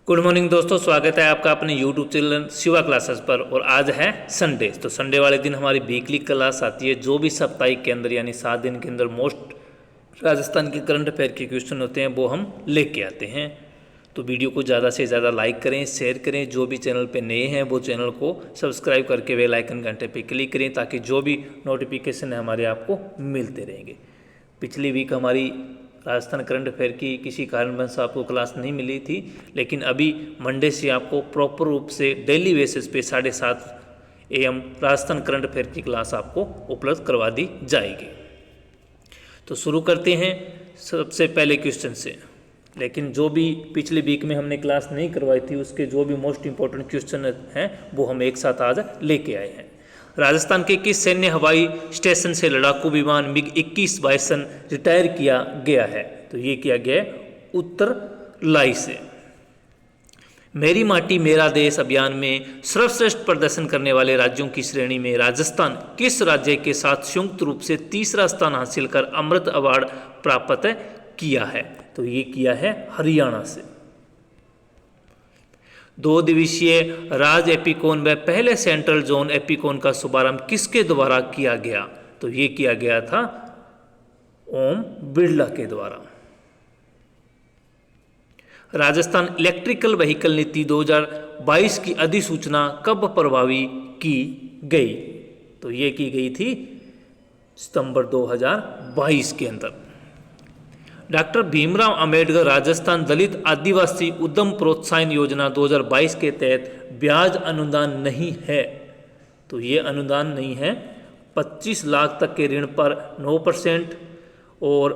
Good morning दोस्तों, स्वागत है आपका अपने यूट्यूब चैनल शिवा क्लासेस पर। और आज है संडे, तो संडे वाले दिन हमारी वीकली क्लास आती है जो भी साप्ताहिक के अंदर यानी 7 दिन के अंदर मोस्ट राजस्थान के करंट अफेयर के क्वेश्चन होते हैं वो हम लेके आते हैं। तो वीडियो को ज़्यादा से ज़्यादा लाइक करें, शेयर करें। जो भी चैनल पे नए हैं वो चैनल को सब्सक्राइब करके बेल आइकन घंटे पे क्लिक करें ताकि जो भी नोटिफिकेशन है हमारे आपको मिलते रहेंगे। पिछली वीक हमारी राजस्थान करंट अफेयर की किसी कारणवश आपको क्लास नहीं मिली थी, लेकिन अभी मंडे से आपको प्रॉपर रूप से डेली बेसिस पे 7:30 AM राजस्थान करंट अफेयर की क्लास आपको उपलब्ध करवा दी जाएगी। तो शुरू करते हैं सबसे पहले क्वेश्चन से। लेकिन जो भी पिछले वीक में हमने क्लास नहीं करवाई थी उसके जो भी मोस्ट इंपॉर्टेंट क्वेश्चन हैं वो हम एक साथ आज लेके आए हैं। राजस्थान के किस सैन्य हवाई स्टेशन से लड़ाकू विमान MiG-21 बाइसन रिटायर किया गया है? तो ये किया गया उत्तर लाई से। मेरी माटी मेरा देश अभियान में सर्वश्रेष्ठ प्रदर्शन करने वाले राज्यों की श्रेणी में राजस्थान किस राज्य के साथ संयुक्त रूप से तीसरा स्थान हासिल कर अमृत अवार्ड प्राप्त किया है? तो ये किया है हरियाणा से। 2 दिवसीय राज एपिकोन व पहले सेंट्रल जोन एपिकोन का शुभारंभ किसके द्वारा किया गया? तो ये किया गया था ओम बिरला के द्वारा। राजस्थान इलेक्ट्रिकल व्हीकल नीति 2022 की अधिसूचना कब प्रभावी की गई? तो ये की गई थी सितंबर 2022 के अंदर। डॉक्टर भीमराव अंबेडकर राजस्थान दलित आदिवासी उद्यम प्रोत्साहन योजना 2022 के तहत ब्याज अनुदान नहीं है। तो ये अनुदान नहीं है। 25 लाख तक के ऋण पर 9% और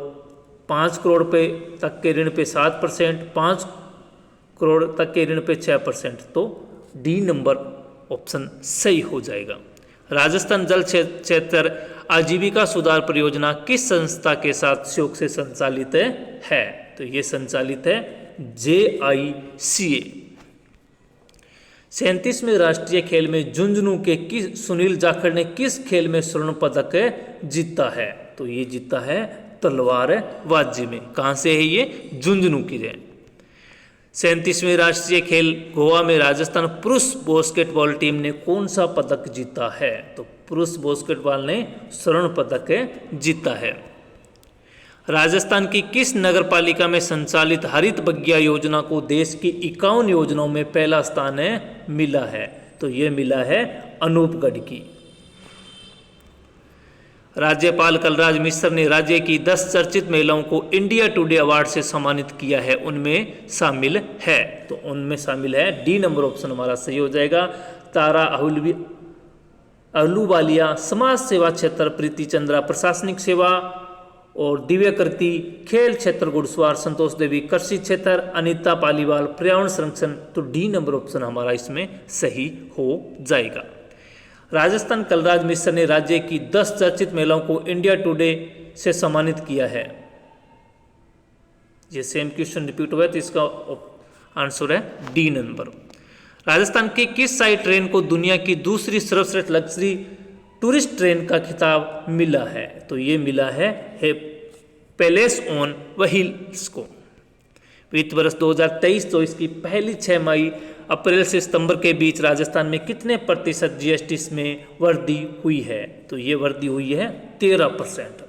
5 करोड़ रुपये तक के ऋण पे 7%, 5 करोड़ तक के ऋण पे 6%। तो डी नंबर ऑप्शन सही हो जाएगा। राजस्थान जल क्षेत्र आजीविका सुधार परियोजना किस संस्था के साथ सहयोग से संचालित है? तो ये संचालित है JICA। 37वें राष्ट्रीय खेल में झुंझुनू के सुनील जाखड़ ने किस खेल में स्वर्ण पदक जीता है? तो ये जीता है तलवारबाजी में। कहाँ से है ये? झुंझुनू की है। 37वें राष्ट्रीय खेल गोवा में राजस्थान पुरुष बास्केटबॉल टीम ने कौन सा पदक जीता है? तो पुरुष बास्केटबॉल ने स्वर्ण पदक जीता है। राजस्थान की किस नगरपालिका में संचालित हरित बगिया योजना को देश की 51 योजनाओं में पहला स्थान मिला है? तो ये मिला है अनूपगढ़ की। राज्यपाल कलराज मिश्र ने राज्य की 10 चर्चित महिलाओं को इंडिया टुडे अवार्ड से सम्मानित किया है, उनमें शामिल है? तो उनमें शामिल है डी नंबर ऑप्शन हमारा सही हो जाएगा। तारा अहलूवालिया समाज सेवा क्षेत्र, प्रीति चंद्रा प्रशासनिक सेवा और दिव्या कृति खेल क्षेत्र घुड़सवार, संतोष देवी कृषि क्षेत्र, अनीता पालीवाल पर्यावरण संरक्षण। तो डी नंबर ऑप्शन हमारा इसमें सही हो जाएगा। राजस्थान कलराज मिश्र ने राज्य की 10 चर्चित महिलाओं को इंडिया टुडे से सम्मानित किया है। ये सेम क्वेश्चन रिपीट हुआ है तो इसका आंसर है डी नंबर। राजस्थान की किस साई ट्रेन को दुनिया की दूसरी सर्वश्रेष्ठ लग्जरी टूरिस्ट ट्रेन का खिताब मिला है? तो ये मिला है पैलेस ऑन व्हील्स को। वित्त वर्ष 2023-24 की पहली 6 अप्रैल से सितंबर के बीच राजस्थान में कितने प्रतिशत GST में वृद्धि हुई है? तो ये वृद्धि हुई है 13%।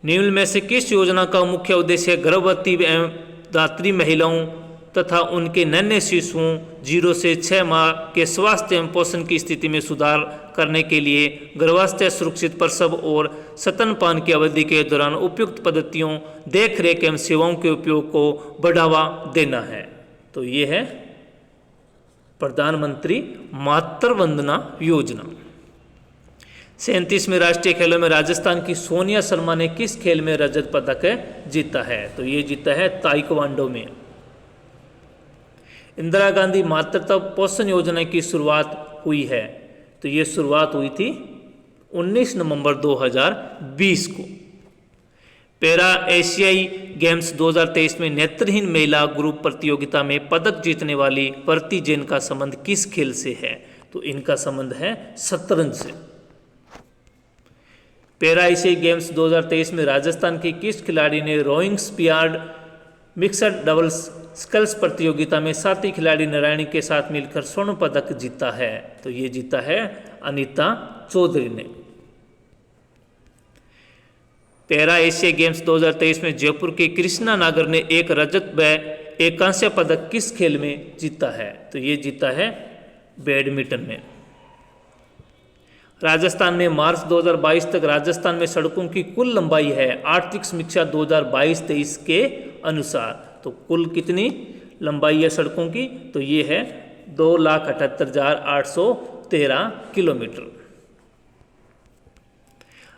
निम्न में से किस योजना का मुख्य उद्देश्य गर्भवती एवं दात्री महिलाओं तथा उनके नन्हे शिशुओं 0 से 6 माह के स्वास्थ्य एवं पोषण की स्थिति में सुधार करने के लिए गर्भावस्था, सुरक्षित प्रसव और स्तनपान की अवधि के दौरान उपयुक्त पद्धतियों, देखरेख एवं सेवाओं के उपयोग को बढ़ावा देना है? तो ये है प्रधानमंत्री मातृ वंदना योजना। 37वें राष्ट्रीय खेलों में राजस्थान की सोनिया शर्मा ने किस खेल में रजत पदक जीता है? तो ये जीता है ताइक्वांडो में। इंदिरा गांधी मातृत्व पोषण योजना की शुरुआत हुई है? तो ये शुरुआत हुई थी 19 नवंबर 2020 को। पैरा एशियाई गेम्स 2023 में नेत्रहीन महिला ग्रुप प्रतियोगिता में पदक जीतने वाली प्रति जैन का संबंध किस खेल से है? तो इनका संबंध है शतरंज से। पैरा एशियाई गेम्स 2023 में राजस्थान के किस खिलाड़ी ने रोइंग स्पीयार्ड मिक्सड डबल्स स्कल्स प्रतियोगिता में साथी खिलाड़ी नारायणी के साथ मिलकर स्वर्ण पदक जीता है। तो ये जीता है अनीता चौधरी ने। पैरा एशिया गेम्स 2023 में जयपुर के कृष्णा नागर ने एक रजत व एक कांस्य पदक किस खेल में जीता है? तो ये जीता है बैडमिंटन में। राजस्थान में मार्च 2022 तक राजस्थान में सड़कों की कुल लंबाई है आर्थिक समीक्षा 2022-23 के अनुसार। तो कुल कितनी लंबाई है सड़कों की? तो ये है 2,78,813 किलोमीटर।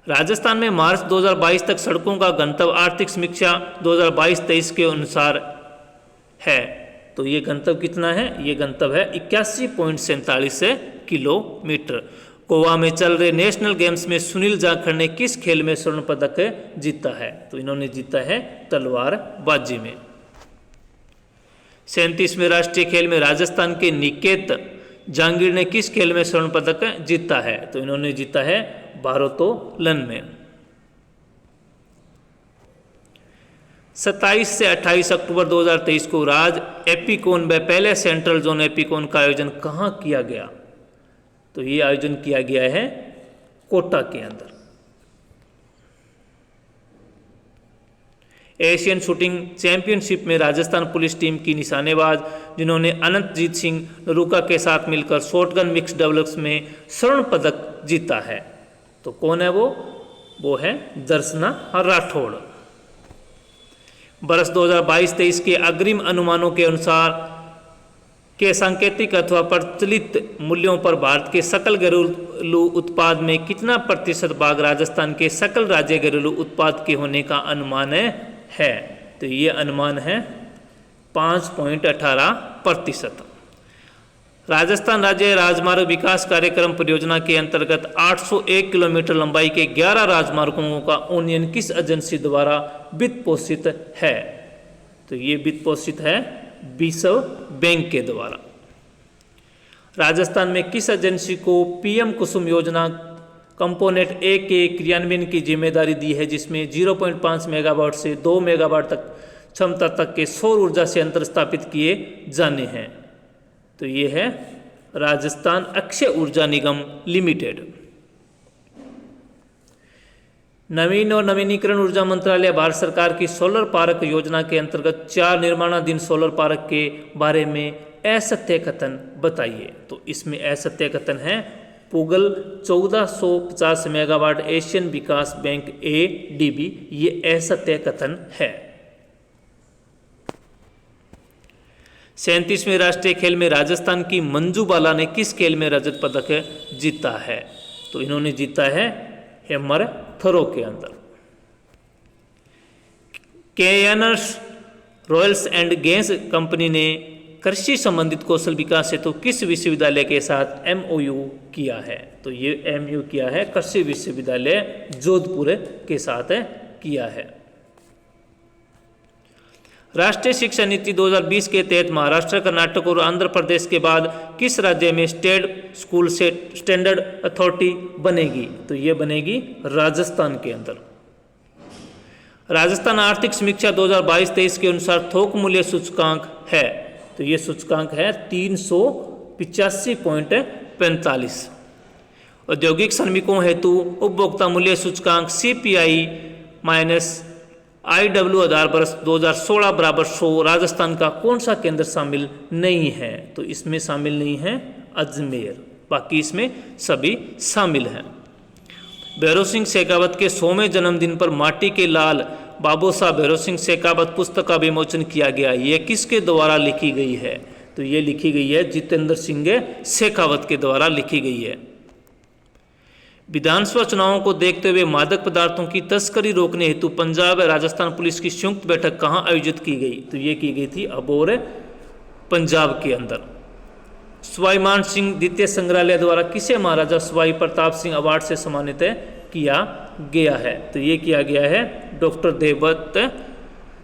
राजस्थान में मार्च 2022 तक सड़कों का घनत्व आर्थिक समीक्षा 2022-23 के अनुसार है। तो ये घनत्व कितना है? ये घनत्व है 81.47 किलोमीटर। गोवा में चल रहे नेशनल गेम्स में सुनील जाखड़ ने किस खेल में स्वर्ण पदक जीता है? तो इन्होंने जीता है तलवारबाजी में। 37वें राष्ट्रीय खेल में राजस्थान के निकेत जहांगीर ने किस खेल में स्वर्ण पदक जीता है? तो इन्होंने जीता है भारोत्तोलन में। 27 से 28 अक्टूबर 2023 को राज एपिकोन व पहले सेंट्रल जोन एपिकोन का आयोजन कहाँ किया गया? तो ये आयोजन किया गया है कोटा के अंदर। एशियन शूटिंग चैंपियनशिप में राजस्थान पुलिस टीम की निशानेबाज जिन्होंने अनंतजीत सिंह नरूका के साथ मिलकर शॉटगन मिक्स डबल्स में स्वर्ण पदक जीता है। तो कौन है वो है दर्शना राठौड़। वर्ष 2022-23 के अग्रिम अनुमानों के अनुसार के सांकेतिक अथवा प्रचलित मूल्यों पर भारत के सकल घरेलू उत्पाद में कितना प्रतिशत भाग राजस्थान के सकल राज्य घरेलू उत्पाद के होने का अनुमान है? तो ये अनुमान है 5.18%। राजस्थान राज्य राजमार्ग विकास कार्यक्रम परियोजना के अंतर्गत 801 किलोमीटर लंबाई के 11 राजमार्गों का उन्नयन किस एजेंसी द्वारा वित्त पोषित है? तो ये वित्त पोषित है विश्व बैंक के द्वारा। राजस्थान में किस एजेंसी को पीएम कुसुम योजना कंपोनेंट ए के क्रियान्वयन की जिम्मेदारी दी है, जिसमें 0.5 मेगावाट से 2 मेगावाट तक क्षमता तक के सौर ऊर्जा संयंत्र स्थापित किए जाने हैं? तो ये है राजस्थान अक्षय ऊर्जा निगम लिमिटेड। नवीन और नवीनीकरण ऊर्जा मंत्रालय भारत सरकार की सोलर पार्क योजना के अंतर्गत 4 निर्माणाधीन सोलर पार्क के बारे में असत्य कथन बताइए। तो इसमें असत्य कथन है पुगल 1450 मेगावाट एशियन विकास बैंक ADB, ये असत्य कथन है। 37वें राष्ट्रीय खेल में राजस्थान की मंजू बाला ने किस खेल में रजत पदक जीता है? तो इन्होंने जीता है हैमर थ्रो के अंदर। KNS Royals and Gains company ने कृषि संबंधित कौशल विकास हेतु किस विश्वविद्यालय के साथ MOU किया है? तो ये MOU किया है कृषि विश्वविद्यालय जोधपुर के साथ किया है। राष्ट्रीय शिक्षा नीति 2020 के तहत महाराष्ट्र, कर्नाटक और आंध्र प्रदेश के बाद किस राज्य में स्टेट स्कूल स्टैंडर्ड अथॉरिटी बनेगी? तो ये बनेगी राजस्थान के अंदर। राजस्थान आर्थिक समीक्षा 2022-23 के अनुसार थोक मूल्य सूचकांक है। तो ये सूचकांक है 385.45। औद्योगिक श्रमिकों हेतु उपभोक्ता मूल्य सूचकांक CPI-IW आधार वर्ष 2016 बराबर 100 राजस्थान का कौन सा केंद्र शामिल नहीं है? तो इसमें शामिल नहीं है अजमेर, बाकी इसमें सभी शामिल हैं। भैरव सिंह शेखावत के 100वें जन्मदिन पर माटी के लाल बाबू साहब भैरव सिंह शेखावत पुस्तक का विमोचन किया गया। ये किसके द्वारा लिखी गई है? तो ये लिखी गई है जितेंद्र सिंह शेखावत के द्वारा लिखी गई है। विधानसभा चुनावों को देखते हुए मादक पदार्थों की तस्करी रोकने हेतु पंजाब और राजस्थान पुलिस की संयुक्त बैठक कहाँ आयोजित की गई? तो ये की गई थी अबोर पंजाब के अंदर। सवाई मान सिंह द्वितीय संग्रहालय द्वारा किसे महाराजा सवाई प्रताप सिंह अवार्ड से सम्मानित किया गया है? तो ये किया गया है डॉक्टर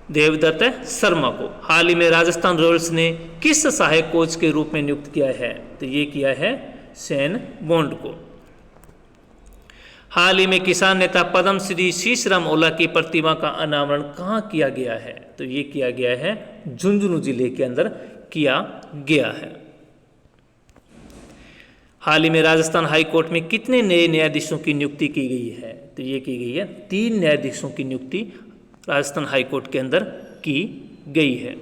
देवदत्त शर्मा को। हाल ही में राजस्थान रॉयल्स ने किस सहायक कोच के रूप में नियुक्त किया है? तो ये किया है शेन बॉन्ड को। हाल ही में किसान नेता पद्मश्री शीशराम ओला की प्रतिमा का अनावरण कहाँ किया गया है? तो ये किया गया है झुंझुनू जिले के अंदर किया गया है। हाल ही में राजस्थान हाई कोर्ट में कितने नए न्यायाधीशों की नियुक्ति की गई है? तो ये की गई है 3 न्यायाधीशों की नियुक्ति राजस्थान हाई कोर्ट के अंदर की गई है।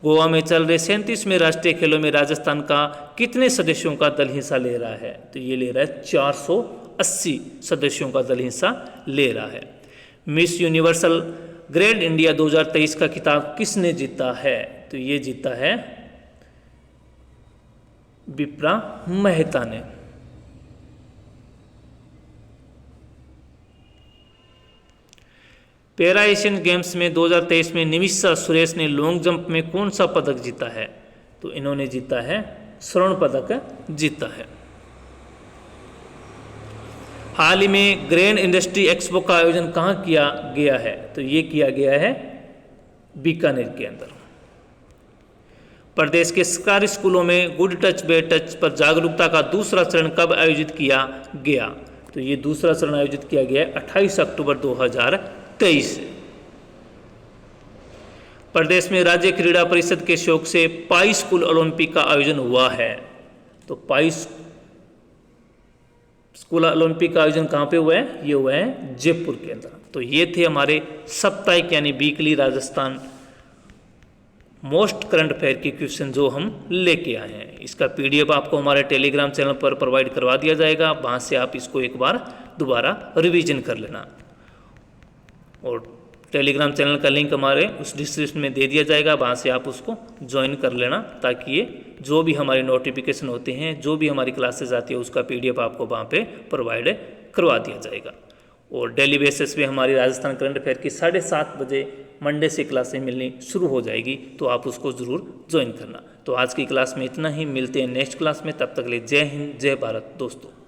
गोवा में चल रहे 37वें राष्ट्रीय खेलों में राजस्थान का कितने सदस्यों का दल हिस्सा ले रहा है? तो ये ले रहा है 480 सदस्यों का दल हिस्सा ले रहा है। मिस यूनिवर्सल ग्रैंड इंडिया 2023 का खिताब किसने जीता है? तो ये जीता है विप्रा मेहता ने। पैरा एशियन गेम्स में 2023 में निमिषा सुरेश ने लॉन्ग जंप में कौन सा पदक जीता है? तो इन्होंने जीता है स्वर्ण पदक जीता है। हाल ही में ग्रेन इंडस्ट्री एक्सपो का आयोजन कहाँ किया गया है? तो ये किया गया है बीकानेर के अंदर। प्रदेश के सरकारी स्कूलों में गुड टच बैड टच पर जागरूकता का दूसरा चरण कब आयोजित किया गया? तो ये दूसरा चरण आयोजित किया गया है 28 अक्टूबर 2023 से। प्रदेश में राज्य क्रीड़ा परिषद के सहयोग से पाई स्कूल ओलंपिक का आयोजन हुआ है। तो पाई स्कूल ओलंपिक का आयोजन कहाँ पे हुआ है? ये हुआ है जयपुर के अंदर। तो ये थे हमारे साप्ताहिक यानी weekly Rajasthan most current affair के क्वेश्चन जो हम लेके आए हैं। इसका पीडीएफ आपको हमारे टेलीग्राम चैनल पर प्रोवाइड करवा दिया जाएगा, वहाँ से आप इसको एक बार दोबारा रिवीजन कर लेना। और टेलीग्राम चैनल का लिंक हमारे उस डिस्क्रिप्शन में दे दिया जाएगा, वहाँ से आप उसको ज्वाइन कर लेना, ताकि ये जो भी हमारे नोटिफिकेशन होते हैं, जो भी हमारी क्लासेस आती है, उसका पीडीएफ आपको वहाँ पे प्रोवाइड करवा दिया जाएगा। और डेली बेसिस पे हमारी राजस्थान करंट अफेयर की 7:30 बजे मंडे से क्लासें मिलनी शुरू हो जाएगी, तो आप उसको ज़रूर ज्वाइन करना। तो आज की क्लास में इतना ही, मिलते हैं नेक्स्ट क्लास में, तब तक के लिए जय हिंद जय भारत दोस्तों।